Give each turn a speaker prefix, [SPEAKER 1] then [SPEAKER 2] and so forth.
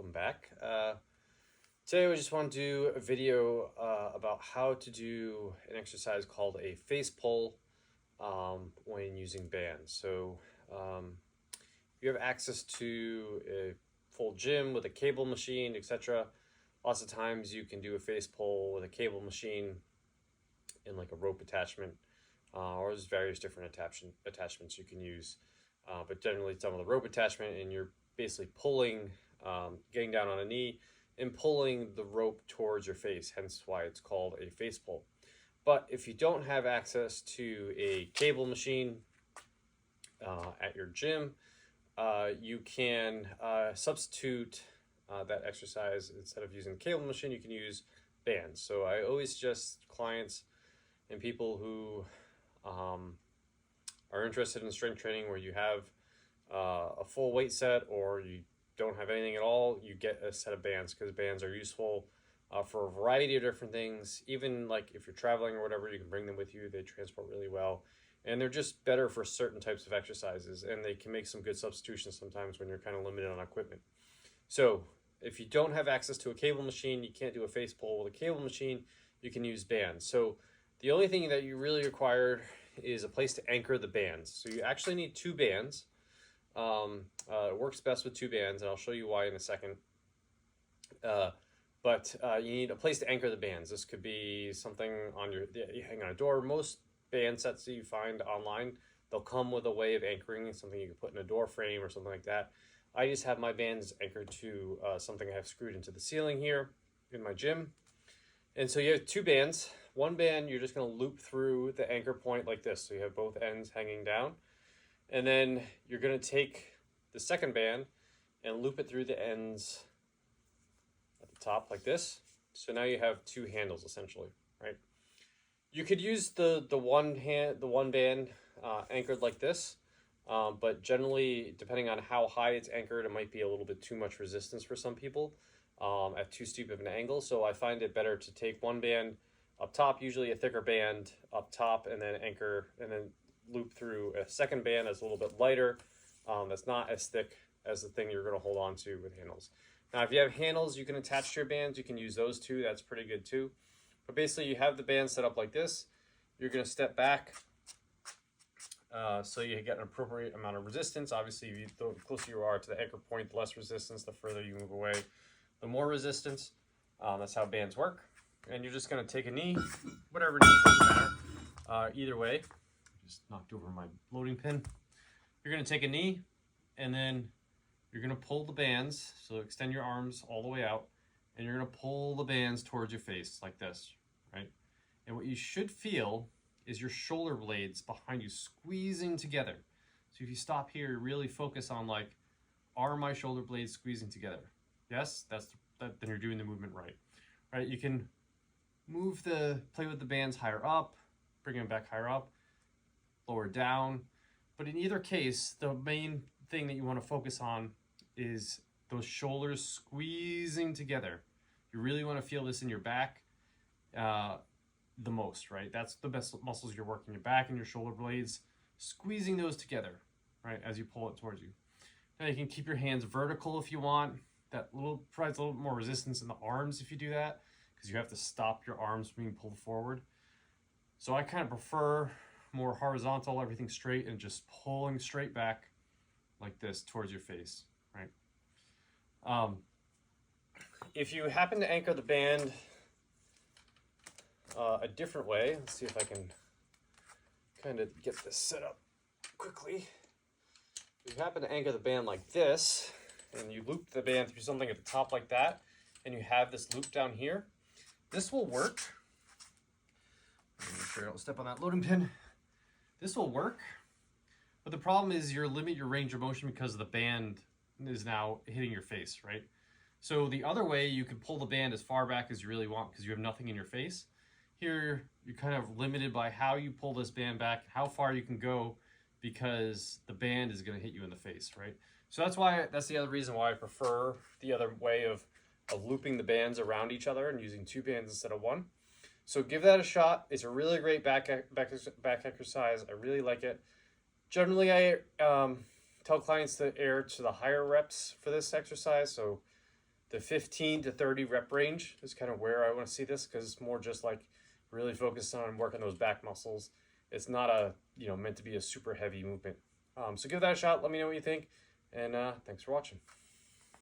[SPEAKER 1] welcome back. Today we just want to do a video about how to do an exercise called a face pull when using bands. So if you have access to a full gym with a cable machine, etc., lots of times you can do a face pull with a cable machine and like a rope attachment, or there's various different attachments you can use. But generally it's done with a rope attachment, and you're basically pulling, getting down on a knee and pulling the rope towards your face, hence why it's called a face pull. But if you don't have access to a cable machine at your gym, you can substitute that exercise. Instead of using the cable machine, you can use bands. So I always suggest clients and people who are interested in strength training where you have a full weight set or you don't have anything at all, you get a set of bands, because bands are useful for a variety of different things. Even like if you're traveling or whatever, you can bring them with you. They transport really well, and they're just better for certain types of exercises, and they can make some good substitutions sometimes when you're kind of limited on equipment. So if you don't have access to a cable machine, you can't do a face pull with a cable machine, you can use bands. So the only thing that you really require is a place to anchor the bands. So you actually need two bands. It works best with two bands, and I'll show you why in a second. But you need a place to anchor the bands. This could be something on you hang on a door. Most band sets that you find online, they'll come with a way of anchoring, something you can put in a door frame or something like that. I just have my bands anchored to something I have screwed into the ceiling here in my gym. And so you have two bands. One band, you're just going to loop through the anchor point like this. So you have both ends hanging down. And then you're going to take the second band and loop it through the ends at the top like this. So now you have two handles essentially, right? You could use the one band anchored like this, but generally, depending on how high it's anchored, it might be a little bit too much resistance for some people at too steep of an angle. So I find it better to take one band up top, usually a thicker band up top, and then anchor, and then loop through a second band that's a little bit lighter, that's not as thick as the thing you're going to hold on to with handles. Now, if you have handles you can attach to your bands, you can use those too. That's pretty good too. But basically, you have the band set up like this. You're going to step back so you get an appropriate amount of resistance. Obviously, the closer you are to the anchor point, the less resistance. The further you move away, the more resistance. That's how bands work. And you're just going to take a knee, whatever knee, doesn't matter. Either way, just knocked over my loading pin. You're going to take a knee, and then you're going to pull the bands. So extend your arms all the way out, and you're going to pull the bands towards your face like this, right? And what you should feel is your shoulder blades behind you squeezing together. So if you stop here, you really focus on like, are my shoulder blades squeezing together? Yes, then you're doing the movement right. Right? You can play with the bands higher up, bring them back higher up, lower down. But in either case, the main thing that you want to focus on is those shoulders squeezing together. You really want to feel this in your back the most, right? That's the best muscles you're working, your back and your shoulder blades, squeezing those together, right, as you pull it towards you. Now you can keep your hands vertical if you want. That provides a little more resistance in the arms if you do that, because you have to stop your arms from being pulled forward. So I kind of prefer more horizontal, everything straight, and just pulling straight back like this towards your face, right? If you happen to anchor the band a different way, let's see if I can kind of get this set up quickly. If you happen to anchor the band like this, and you loop the band through something at the top like that, and you have this loop down here, this will work. Make sure I don't step on that loading pin. This will work, but the problem is you limit your range of motion because the band is now hitting your face, right? So the other way, you can pull the band as far back as you really want because you have nothing in your face. Here, you're kind of limited by how you pull this band back, how far you can go, because the band is going to hit you in the face, right? So that's the other reason why I prefer the other way of looping the bands around each other and using two bands instead of one. So give that a shot. It's a really great back exercise. I really like it. Generally, I tell clients to err to the higher reps for this exercise. So The 15 to 30 rep range is kind of where I want to see this, because it's more just like really focused on working those back muscles. It's not a, meant to be a super heavy movement. So give that a shot. Let me know what you think. And thanks for watching.